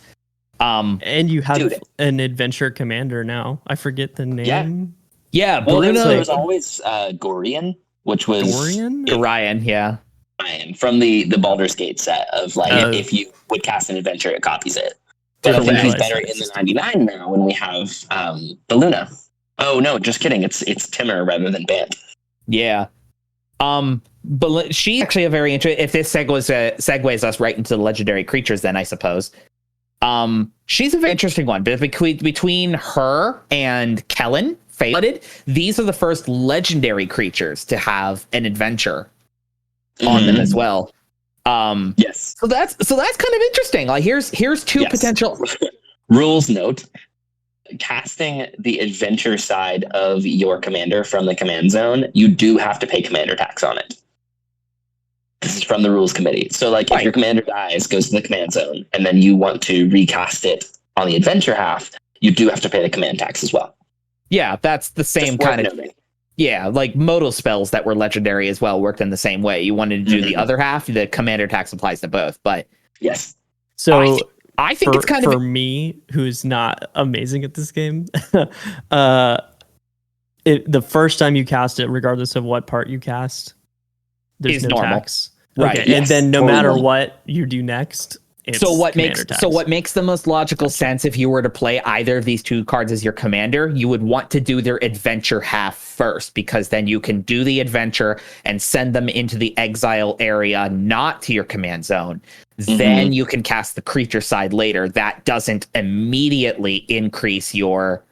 And you have an adventure commander now. I forget the name. Yeah, well, Bruno. there was always Gorian, which was Gorian, yeah. From the Baldur's Gate set of like if you would cast an adventure, it copies it. But I think he's better in the 99 now when we have the Luna. Oh no, just kidding. It's Timur rather than Bant. Yeah. But she's actually a very interesting. If this segues us right into the legendary creatures, then I suppose. She's a very interesting one. But between her and Kellen, Faded, these are the first legendary creatures to have an adventure on them as well. Yes. So that's kind of interesting. Like here's two potential rules note. Casting the adventure side of your commander from the command zone, you do have to pay commander tax on it. This is from the rules committee. So like if your commander dies, goes to the command zone, and then you want to recast it on the adventure half, you do have to pay the command tax as well. Yeah, that's the same kind of Yeah, like modal spells that were legendary as well worked in the same way. You wanted to do the other half, the commander tax applies to both. But yes. So I think it's kind of for me, who's not amazing at this game, the first time you cast it, regardless of what part you cast, there's no normal. Tax. Right. Okay. And then no matter what you do next, it's what makes the most logical sense if you were to play either of these two cards as your commander, you would want to do their adventure half first, because then you can do the adventure and send them into the exile area, not to your command zone. Then you can cast the creature side later. That doesn't immediately increase your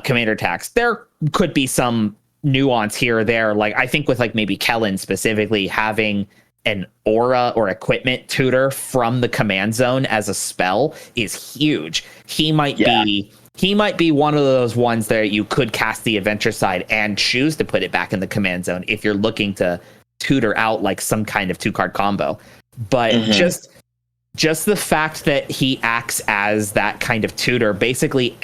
commander tax. There could be some nuance here or there. Like I think with like maybe Kellen specifically, having an aura or equipment tutor from the command zone as a spell is huge. He might be one of those ones that you could cast the adventure side and choose to put it back in the command zone if you're looking to tutor out like some kind of 2-card combo. But just the fact that he acts as that kind of tutor, basically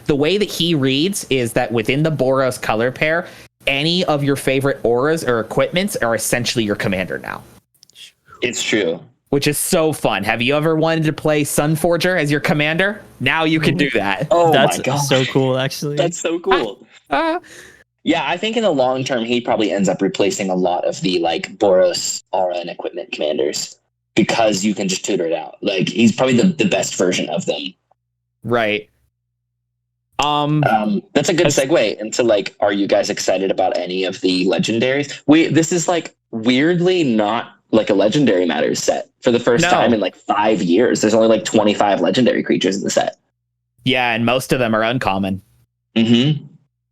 the way that he reads is that within the Boros color pair, any of your favorite auras or equipments are essentially your commander now. It's true. Which is so fun. Have you ever wanted to play Sunforger as your commander? Now you can do that. Oh, that's my God. So cool, actually. That's so cool. Yeah, I think in the long term, he probably ends up replacing a lot of the like Boros, aura, and equipment commanders because you can just tutor it out. Like he's probably the best version of them. Right. That's a good segue into like, are you guys excited about any of the legendaries? This is like weirdly not like a legendary matters set for the first time in like 5 years. There's only like 25 legendary creatures in the set. Yeah, and most of them are uncommon.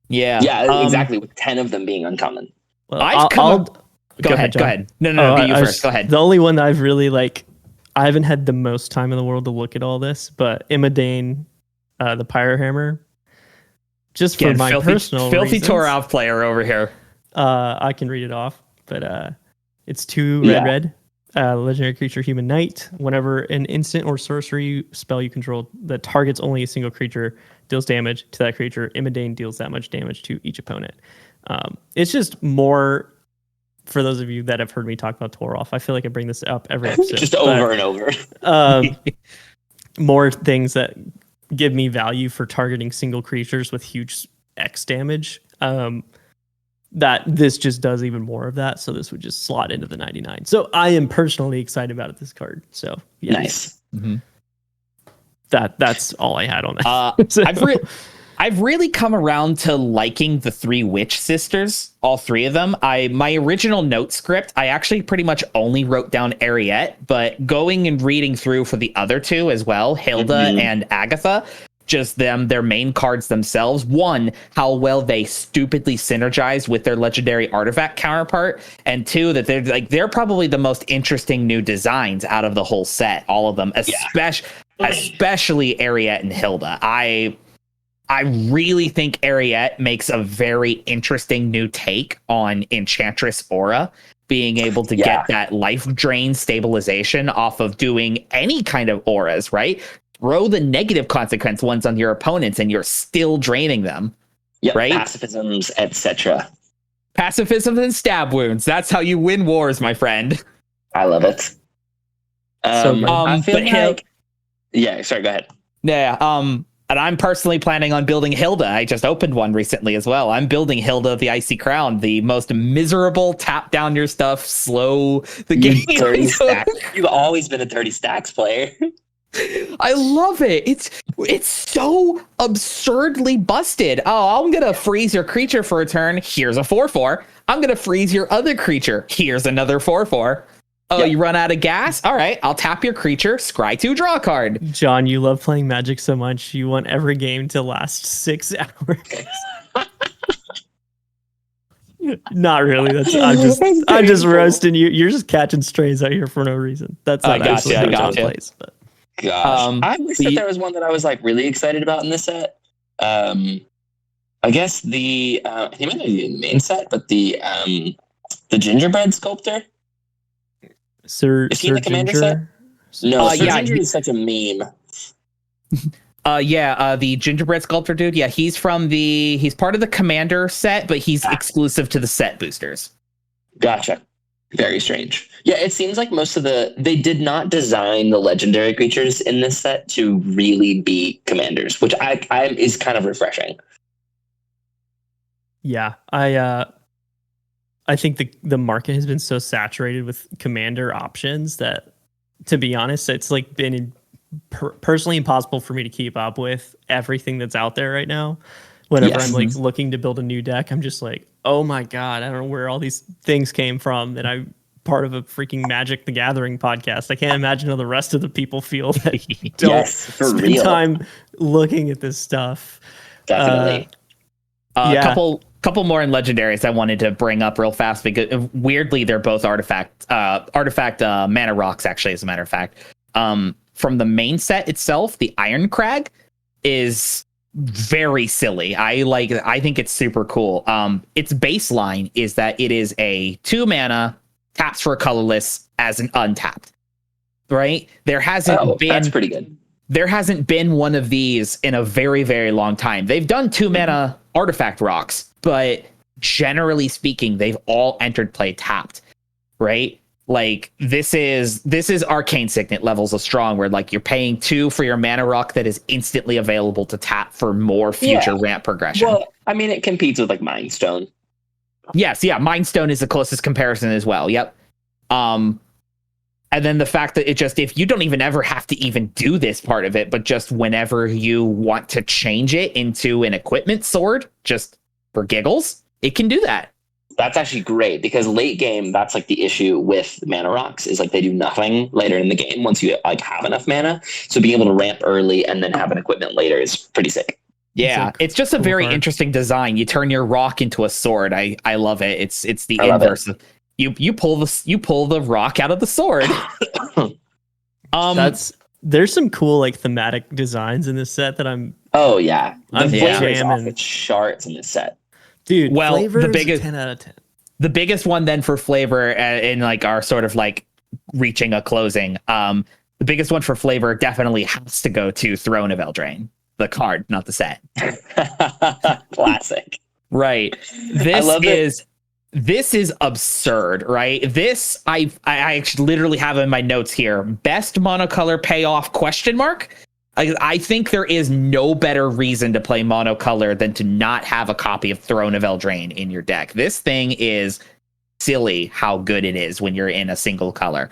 Yeah, exactly. With 10 of them being uncommon. Well, go ahead. No, you first. Go ahead. The only one that I've really like, I haven't had the most time in the world to look at all this, but Imodane, the Pyrohammer, just for my personal filthy reasons. Toralf player over here. I can read it off, but it's 2 red. Legendary creature, human knight. Whenever an instant or sorcery spell you control that targets only a single creature deals damage to that creature, Imodane deals that much damage to each opponent. It's just more, for those of you that have heard me talk about Torolf, I feel like I bring this up every episode. Just over and over. More things that give me value for targeting single creatures with huge X damage. That this just does even more of that. So this would just slot into the 99. So I am personally excited about this card. So yeah. Nice. Mm-hmm. That's all I had on that. So. I've really come around to liking the 3 witch sisters, all 3 of them. My original note script, I actually pretty much only wrote down Ariette, but going and reading through for the other 2 as well, Hilda and Agatha, just their main cards themselves. 1, how well they stupidly synergize with their legendary artifact counterpart, and 2, that they're probably the most interesting new designs out of the whole set. All of them, especially Ariette and Hilda. I really think Ariette makes a very interesting new take on Enchantress Aura, being able to get that life drain stabilization off of doing any kind of auras, right? Throw the negative consequence ones on your opponents and you're still draining them. Yep, right? Pacifisms, etc. Pacifisms and stab wounds. That's how you win wars, my friend. I love it. I feel like... Yeah, sorry, go ahead. Yeah, and I'm personally planning on building Hilda. I just opened one recently as well. I'm building Hilda of the Icy Crown, the most miserable tap down your stuff, slow the game. 30 stacks. You've always been a 30 stacks player. I love it. It's so absurdly busted. Oh, I'm gonna freeze your creature for a turn. Here's a 4/4. I'm gonna freeze your other creature. Here's another 4/4. Oh, you run out of gas? All right, I'll tap your creature. Scry 2, draw a card. John, you love playing Magic so much. You want every game to last 6 hours. Not really. I'm just roasting you. You're just catching strays out here for no reason. That's not actually how John plays. But. Gosh, I wish that there was one that I was like really excited about in this set. I guess he might not be in the main set, but the gingerbread sculptor. Is he in the commander set? No, Ginger is such a meme. The gingerbread sculptor dude. Yeah, he's part of the commander set, but he's exclusive to the set boosters. Gotcha. Very strange. Yeah, it seems like they did not design the legendary creatures in this set to really be commanders, which is kind of refreshing. Yeah, I think the market has been so saturated with commander options that, to be honest, it's like been personally impossible for me to keep up with everything that's out there right now. Whenever I'm like looking to build a new deck, I'm just like, oh my God, I don't know where all these things came from. And I'm part of a freaking Magic the Gathering podcast. I can't imagine how the rest of the people feel that don't spend time looking at this stuff. Definitely. Couple more in legendaries I wanted to bring up real fast because weirdly they're both artifact mana rocks, actually, as a matter of fact. From the main set itself, the Iron Crag is very silly. I think it's super cool. Its baseline is that it is a 2 mana, taps for a colorless as an untapped. Right? That's pretty good. There hasn't been one of these in a very, very long time. They've done 2 mana artifact rocks, but generally speaking, they've all entered play tapped, right? Like this is Arcane Signet levels of strong, where like you're paying 2 for your mana rock that is instantly available to tap for more future ramp progression. Well, I mean, it competes with like Mind Stone. Yes, yeah, Mind Stone is the closest comparison as well. Yep. And then the fact that if you don't even ever have to even do this part of it, but just whenever you want to change it into an equipment sword, just for giggles, it can do that. That's actually great because late game, that's like the issue with mana rocks is like they do nothing later in the game once you like have enough mana. So being able to ramp early and then have an equipment later is pretty sick. Yeah, it's just a very interesting design. You turn your rock into a sword. I love it. It's the inverse. You pull the rock out of the sword. There's some cool like thematic designs in this set that I'm. Oh yeah, I'm flavors off the charts in this set, dude. Well, the biggest 10 out of 10. The biggest one then for flavor in like our sort of like reaching a closing. The biggest one for flavor definitely has to go to Throne of Eldraine, the card, not the set. Classic. Right. This is absurd, right? This I actually literally have in my notes here. Best monocolor payoff ? I think there is no better reason to play monocolor than to not have a copy of Throne of Eldraine in your deck. This thing is silly how good it is when you're in a single color.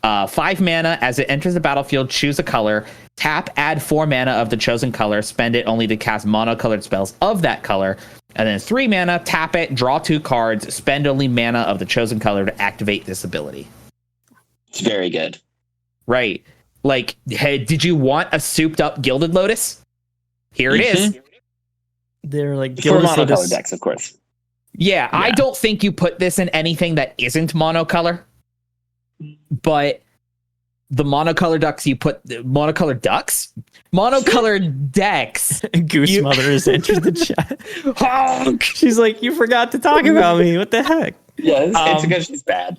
5 mana. As it enters the battlefield, choose a color. Tap, add 4 mana of the chosen color. Spend it only to cast monocolored spells of that color. And then 3 mana, tap it, draw 2 cards. Spend only mana of the chosen color to activate this ability. It's very good. Right. Like, hey, did you want a souped up Gilded Lotus? Here it is. They're like For Gilded monocolor Lotus decks, of course. Yeah, I don't think you put this in anything that isn't monocolor. But the monocolor decks Goose Mother has entered the chat. Honk! She's like, you forgot to talk about me. What the heck? Yeah, it's because she's bad.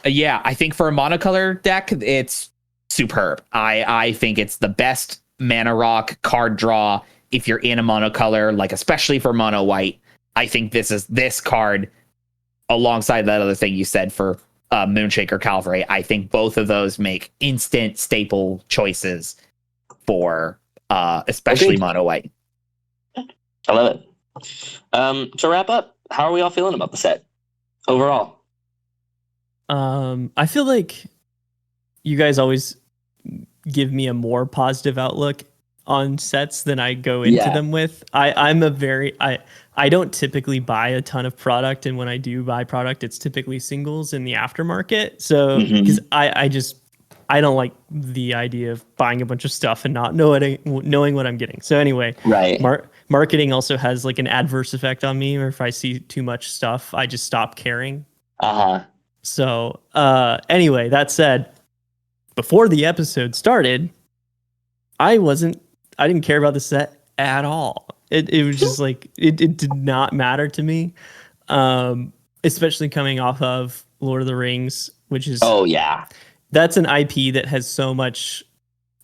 Yeah, I think for a monocolor deck, it's superb. I think it's the best mana rock card draw if you're in a monocolor, like especially for mono white. I think this card alongside that other thing you said for Moonshaker Calvary. I think both of those make instant staple choices for especially mono white. I love it. To wrap up, how are we all feeling about the set overall? I feel like you guys always give me a more positive outlook on sets than I go into them with. I don't typically buy a ton of product, and when I do buy product, it's typically singles in the aftermarket. So because I don't like the idea of buying a bunch of stuff and not knowing what I'm getting. So anyway, right. Marketing also has like an adverse effect on me, or if I see too much stuff, I just stop caring. So anyway, that said, before the episode started, I didn't care about the set at all. It was just like, it did not matter to me. Especially coming off of Lord of the Rings, which is, that's an IP that has so much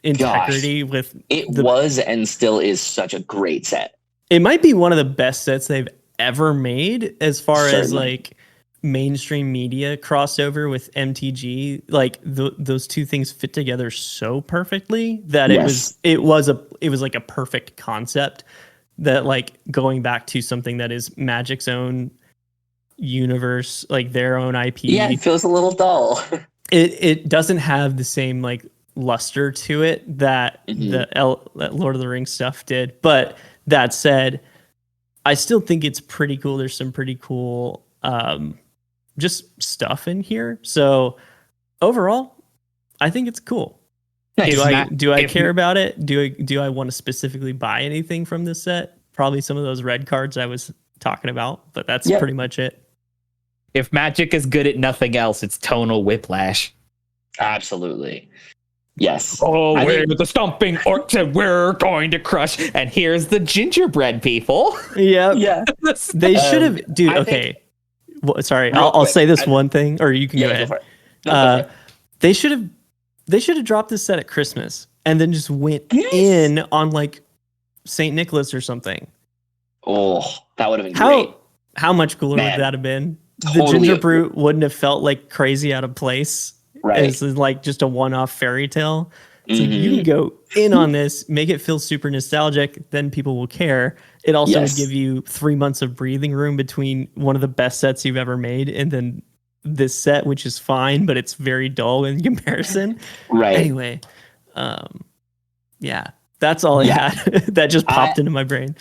integrity with was and still is such a great set. It might be one of the best sets they've ever made as far as like mainstream media crossover with MTG. Like those two things fit together so perfectly that it was like a perfect concept that, like, going back to something that is Magic's own universe, like their own IP. Yeah, it feels a little dull. It doesn't have the same like luster to it that that Lord of the Rings stuff did. But that said, I still think it's pretty cool. There's some pretty cool just stuff in here. So overall, I think it's cool. Nice. Do I care about it? Do I want to specifically buy anything from this set? Probably some of those red cards I was talking about, but that's pretty much it. If Magic is good at nothing else, it's tonal whiplash. Absolutely. Yes. Oh, we're the stomping orcs and we're going to crush. And here's the gingerbread people. Yep. Yeah. They should have, dude. Okay. Well, sorry, I'll say this one thing, or you can go ahead. No, they should have dropped this set at Christmas and then just went in on like St. Nicholas or something. Oh, that would have been great. How much cooler would that have been? Totally. The Ginger Brute wouldn't have felt like crazy out of place. Right. It's like just a one-off fairy tale. It's like you can go in on this, make it feel super nostalgic, then people will care. It also would give you 3 months of breathing room between one of the best sets you've ever made and then this set, which is fine, but it's very dull in comparison. Right. Anyway, that's all I had. That just popped into my brain.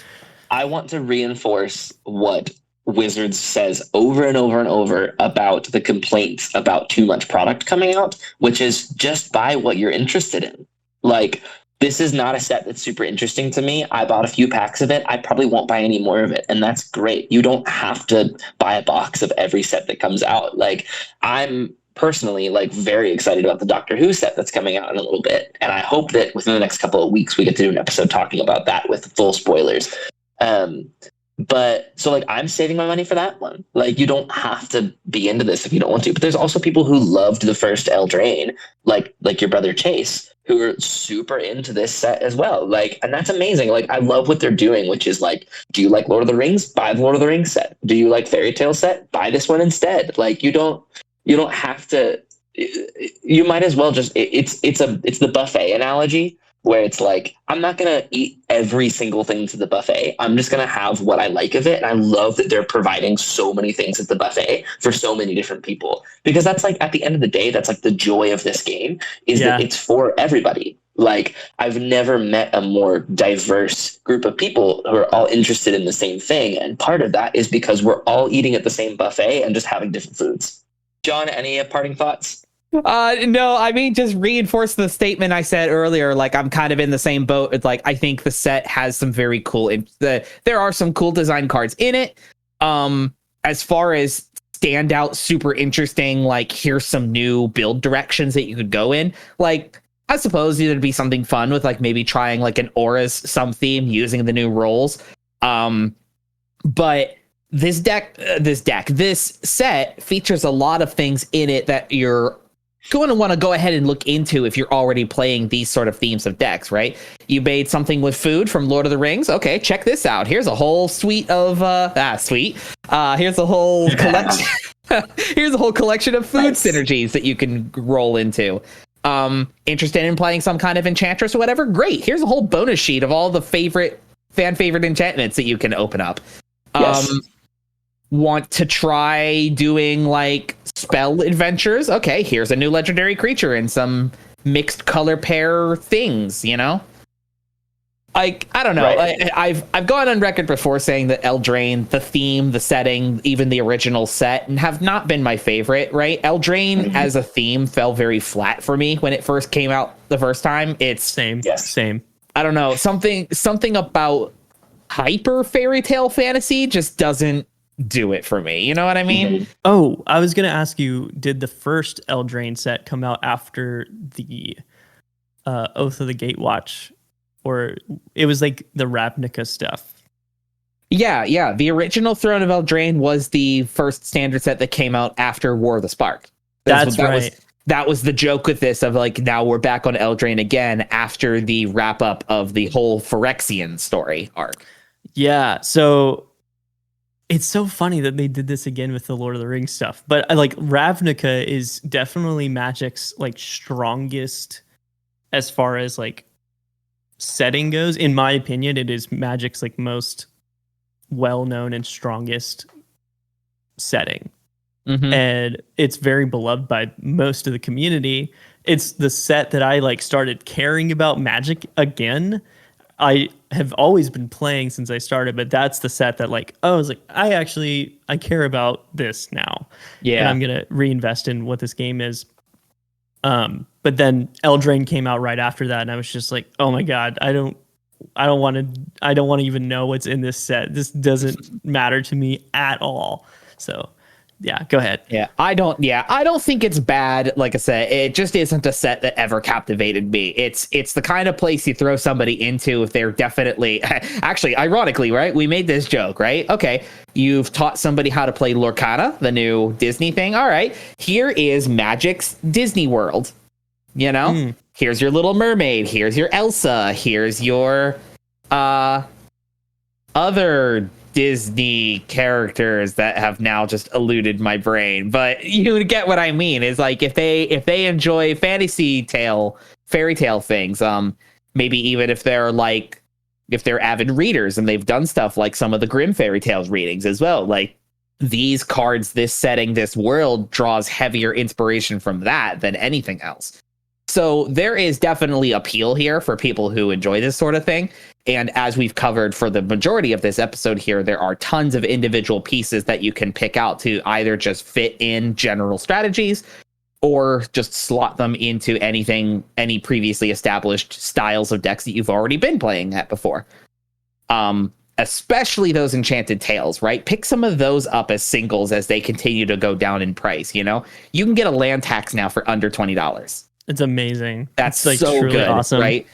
I want to reinforce what Wizards says over and over and over about the complaints about too much product coming out, which is just buy what you're interested in. Like, this is not a set that's super interesting to me. I bought a few packs of it. I probably won't buy any more of it. And that's great. You don't have to buy a box of every set that comes out. Like, I'm personally like very excited about the Doctor Who set that's coming out in a little bit. And I hope that within the next couple of weeks, we get to do an episode talking about that with full spoilers. But so like I'm saving my money for that one. Like you don't have to be into this if you don't want to. But there's also people who loved the first Eldraine, like your brother Chase, who are super into this set as well. Like, and that's amazing. Like I love what they're doing, which is like, do you like Lord of the Rings? Buy the Lord of the Rings set. Do you like Fairy Tale set? Buy this one instead. Like you don't have to. You might as well just. It's the buffet analogy, where it's like, I'm not going to eat every single thing to the buffet. I'm just going to have what I like of it. And I love that they're providing so many things at the buffet for so many different people. Because that's like, at the end of the day, that's like the joy of this game, is that it's for everybody. Like, I've never met a more diverse group of people who are all interested in the same thing. And part of that is because we're all eating at the same buffet and just having different foods. John, any parting thoughts? No, I mean, just reinforce the statement I said earlier. Like, I'm kind of in the same boat. It's like, I think the set has some very cool, there are some cool design cards in it. As far as standout, super interesting, like, here's some new build directions that you could go in. Like, I suppose there'd be something fun with like maybe trying like an auras some theme using the new roles. But this set features a lot of things in it that you're going to want to go ahead and look into if you're already playing these sort of themes of decks, right? You made something with food from Lord of the Rings. Okay, check this out. Here's a whole suite of here's a whole collection. Here's a whole collection of food synergies that you can roll into. Interested in playing some kind of enchantress or whatever? Great. Here's a whole bonus sheet of all the fan favorite enchantments that you can open up. Yes. Want to try doing like spell adventures? Okay, here's a new legendary creature and some mixed color pair things, you know? Like, I don't know. Right. I've gone on record before saying that Eldraine, the theme, the setting, even the original set, have not been my favorite, right? Eldraine as a theme fell very flat for me when it first came out the first time. It's same. I don't know, something about hyper fairy tale fantasy just doesn't do it for me. You know what I mean? Oh, I was gonna ask you, did the first Eldraine set come out after the Oath of the Gatewatch, or it was like the Ravnica stuff? Yeah. The original Throne of Eldraine was the first standard set that came out after War of the Spark. That's right. That was the joke with this, of like, now we're back on Eldraine again after the wrap up of the whole Phyrexian story arc. Yeah, so it's so funny that they did this again with the Lord of the Rings stuff. But like Ravnica is definitely Magic's like strongest as far as like setting goes. In my opinion, it is Magic's like most well-known and strongest setting. And it's very beloved by most of the community. It's the set that I like started caring about Magic again. I have always been playing since I started, but that's the set that like, oh, I was like, I care about this now. Yeah. And I'm going to reinvest in what this game is. But then Eldraine came out right after that. And I was just like, oh my God, I don't want to even know what's in this set. This doesn't matter to me at all. So yeah, go ahead. I don't think it's bad. Like I said, it just isn't a set that ever captivated me. It's the kind of place you throw somebody into if they're definitely, actually, ironically, right? We made this joke, right? Okay, you've taught somebody how to play Lorcana, the new Disney thing. All right, here is Magic's Disney World. You know, here's your Little Mermaid. Here's your Elsa. Here's your other Disney characters that have now just eluded my brain, but you get what I mean. Is like, if they enjoy fairy tale things, maybe even if they're avid readers and they've done stuff like some of the Grimm fairy tales readings as well, like these cards, this setting, this world draws heavier inspiration from that than anything else. So there is definitely appeal here for people who enjoy this sort of thing. And as we've covered for the majority of this episode here, there are tons of individual pieces that you can pick out to either just fit in general strategies or just slot them into any previously established styles of decks that you've already been playing at before. Especially those Enchanted Tales, right? Pick some of those up as singles as they continue to go down in price. You know, you can get a land tax now for under $20. It's amazing. That's like so truly good, awesome. right?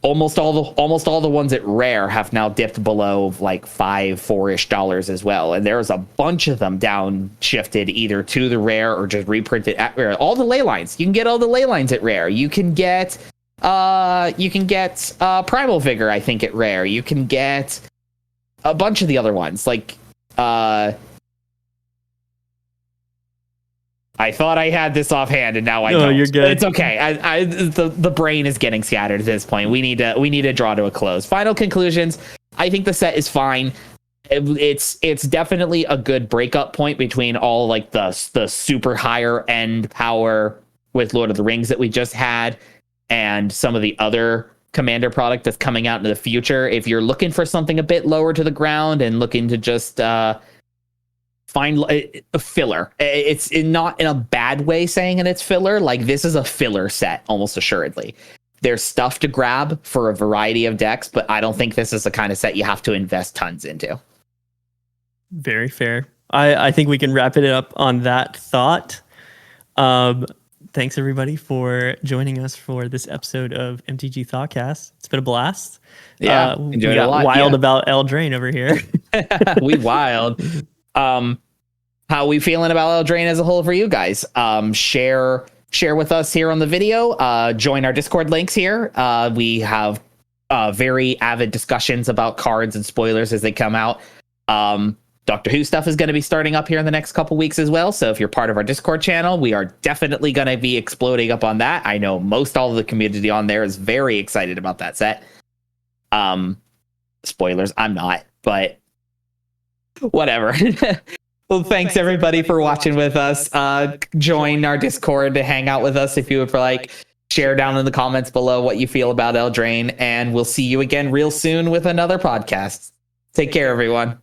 almost all the ones at rare have now dipped below like $4-ish as well, and there's a bunch of them downshifted either to the rare or just reprinted at rare. All the ley lines, you can get all the ley lines at rare. You can get Primal Vigor, I think, at rare. You can get a bunch of the other ones like I thought I had this offhand, and now I don't. No, you're good. It's okay. The brain is getting scattered at this point. We need to draw to a close. Final conclusions. I think the set is fine. It's definitely a good breakup point between all like the super higher end power with Lord of the Rings that we just had, and some of the other Commander product that's coming out in the future. If you're looking for something a bit lower to the ground and looking to just find a filler. It's not in a bad way saying it's filler. Like, this is a filler set, almost assuredly. There's stuff to grab for a variety of decks, but I don't think this is the kind of set you have to invest tons into. Very fair. I think we can wrap it up on that thought. Thanks, everybody, for joining us for this episode of MTG Thoughtcast. It's been a blast. Yeah, enjoyed it a lot. Wild about Eldraine over here. We wild. How are we feeling about Eldraine as a whole for you guys? Share with us here on the video. Join our Discord links here. We have very avid discussions about cards and spoilers as they come out. Doctor Who stuff is going to be starting up here in the next couple weeks as well. So if you're part of our Discord channel, we are definitely going to be exploding up on that. I know most all of the community on there is very excited about that set. Spoilers, I'm not, but whatever. Well, thanks everybody for watching with us. Join our Discord to hang out with us if you would like. Share down in the comments below what you feel about Eldraine, and we'll see you again real soon with another podcast. Take care, everyone.